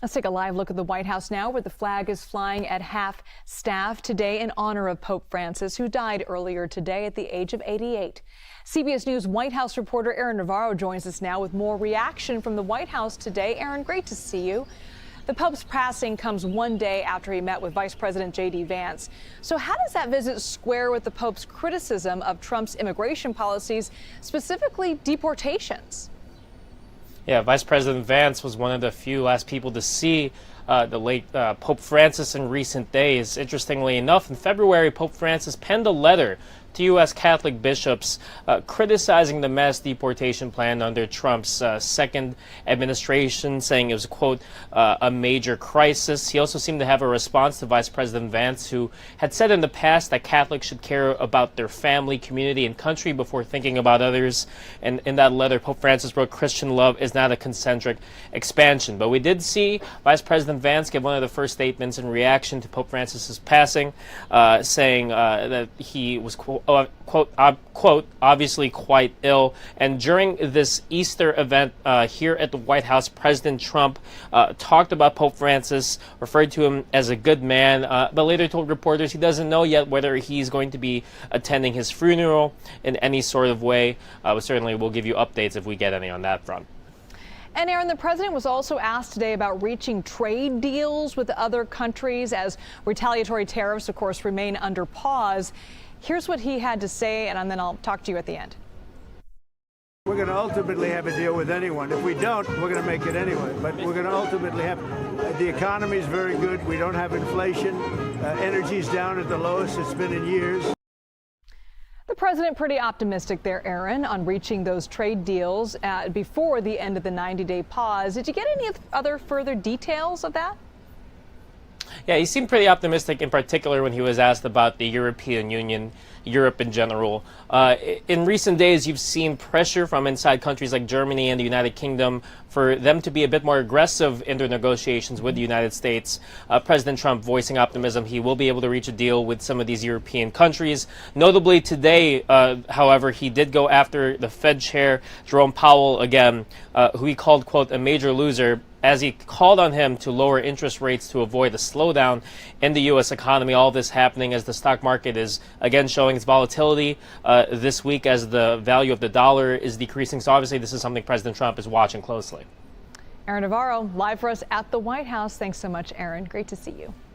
Let's take a live look at the White House now, where the flag is flying at half-staff today in honor of Pope Francis, who died earlier today at the age of 88. CBS News White House reporter Aaron Navarro joins us now with more reaction from the White House today. Aaron, great to see you. The Pope's passing comes one day after he met with Vice President JD Vance. So how does that visit square with the Pope's criticism of Trump's immigration policies, specifically deportations? Yeah, Vice President Vance was one of the few last people to see the late Pope Francis in recent days. Interestingly enough, in February, Pope Francis penned a letter to U.S. Catholic bishops criticizing the mass deportation plan under Trump's second administration, saying it was, quote, a major crisis. He also seemed to have a response to Vice President Vance, who had said in the past that Catholics should care about their family, community, and country before thinking about others. And in that letter, Pope Francis wrote, "Christian love is not a concentric expansion." But we did see Vice President Vance give one of the first statements in reaction to Pope Francis's passing, saying that he was, quote, obviously quite ill. And during this Easter event here at the White House, President Trump talked about Pope Francis, referred to him as a good man, but later told reporters he doesn't know yet whether he's going to be attending his funeral in any sort of way. But certainly we'll give you updates if we get any on that front. And Aaron, the president was also asked today about reaching trade deals with other countries as retaliatory tariffs, of course, remain under pause. Here's what he had to say, and then I'll talk to you at the end. We're going to ultimately have a deal with anyone. If we don't, we're going to make it anyway. But we're going to ultimately have, the economy is very good. We don't have inflation. Energy's down at the lowest it's been in years. The president pretty optimistic there, Aaron, on reaching those trade deals before the end of the 90-day pause. Did you get any other further details of that? Yeah, he seemed pretty optimistic, in particular when he was asked about the European Union, Europe in general. In recent days, you've seen pressure from inside countries like Germany and the United Kingdom for them to be a bit more aggressive in their negotiations with the United States. President Trump voicing optimism he will be able to reach a deal with some of these European countries. Notably today, however, he did go after the Fed chair, Jerome Powell, again, who he called, quote, a major loser, as he called on him to lower interest rates to avoid a slowdown in the U.S. economy. All this happening as the stock market is again showing its volatility this week as the value of the dollar is decreasing. So obviously this is something President Trump is watching closely. Aaron Navarro, live for us at the White House. Thanks so much, Aaron. Great to see you.